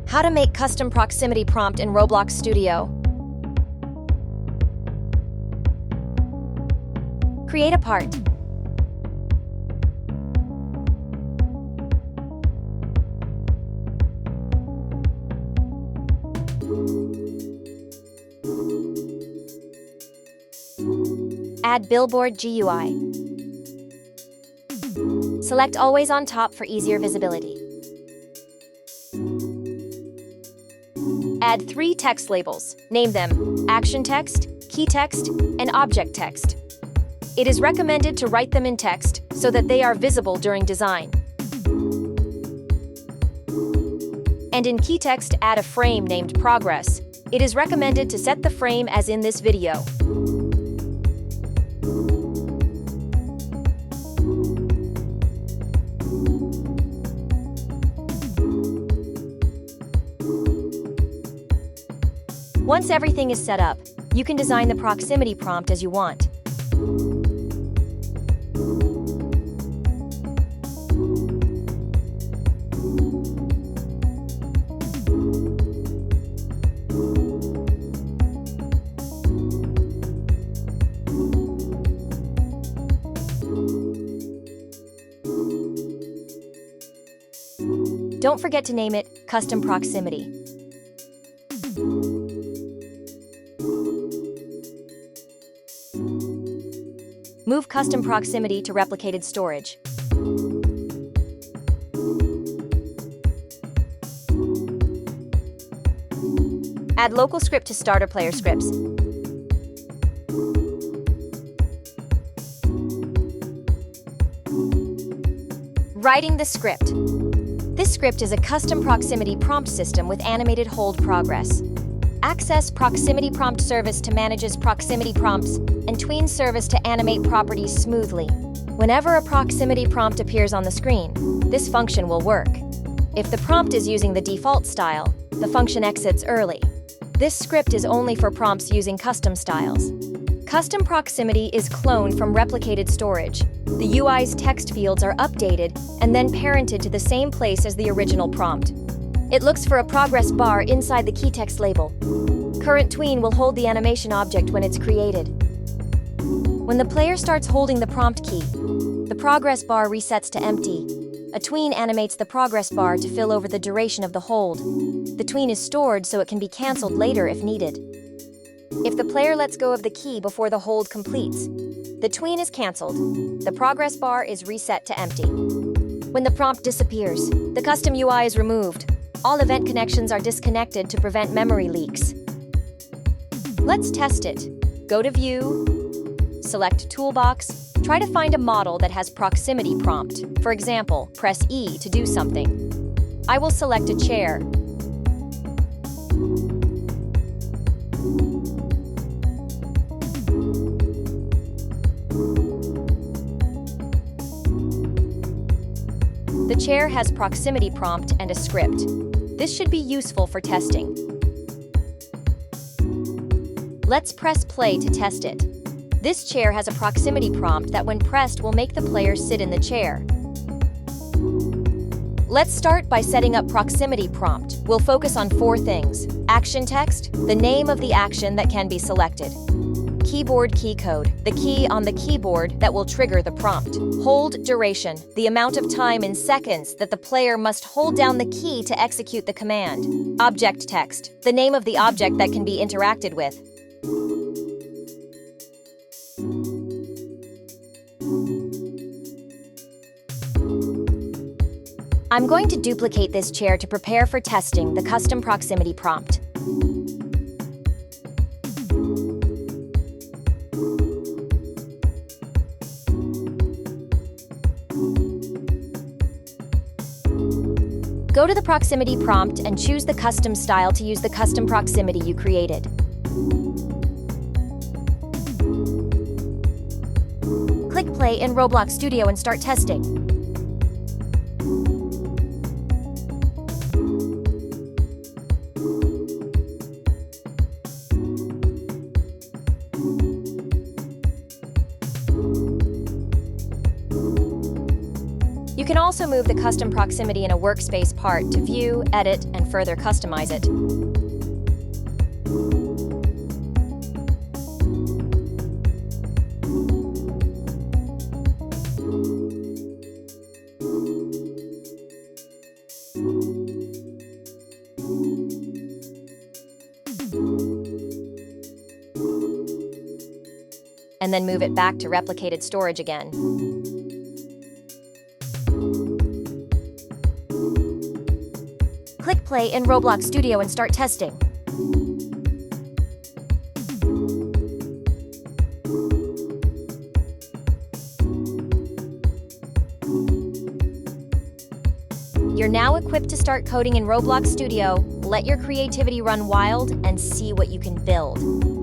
How to make custom proximity prompt in Roblox Studio. Create a part. Add Billboard GUI. Select Always on Top for easier visibility. Add 3 text labels. Name them Action Text, Key Text, and Object Text. It is recommended to write them in text so that they are visible during design. And in Key Text, add a frame named Progress. It is recommended to set the frame as in this video. Once everything is set up, you can design the proximity prompt as you want. Don't forget to name it Custom Proximity. Move Custom Proximity to replicated storage. Add local script to starter player scripts. Writing the script. This script is a custom proximity prompt system with animated hold progress. Access Proximity Prompt Service to manages proximity prompts, and Tween Service to animate properties smoothly. Whenever a proximity prompt appears on the screen, this function will work. If the prompt is using the default style, the function exits early. This script is only for prompts using custom styles. Custom Proximity is cloned from replicated storage. The UI's text fields are updated and then parented to the same place as the original prompt. It looks for a progress bar inside the key text label. Current tween will hold the animation object when it's created. When the player starts holding the prompt key, the progress bar resets to empty. A tween animates the progress bar to fill over the duration of the hold. The tween is stored so it can be cancelled later if needed. If the player lets go of the key before the hold completes, the tween is cancelled. The progress bar is reset to empty. When the prompt disappears, the custom UI is removed. All event connections are disconnected to prevent memory leaks. Let's test it. Go to View, select Toolbox, try to find a model that has proximity prompt. For example, press E to do something. I will select a chair. The chair has proximity prompt and a script. This should be useful for testing. Let's press play to test it. This chair has a proximity prompt that when pressed will make the player sit in the chair. Let's start by setting up proximity prompt. We'll focus on 4 things. Action text, the name of the action that can be selected. Keyboard key code, the key on the keyboard that will trigger the prompt. Hold duration, the amount of time in seconds that the player must hold down the key to execute the command. Object text, the name of the object that can be interacted with. I'm going to duplicate this chair to prepare for testing the custom proximity prompt. Go to the proximity prompt and choose the custom style to use the custom proximity you created. Click play in Roblox Studio and start testing. You can also move the custom proximity in a workspace part to view, edit, and further customize it. And then move it back to replicated storage again. Click play in Roblox Studio and start testing. You're now equipped to start coding in Roblox Studio. Let your creativity run wild and see what you can build.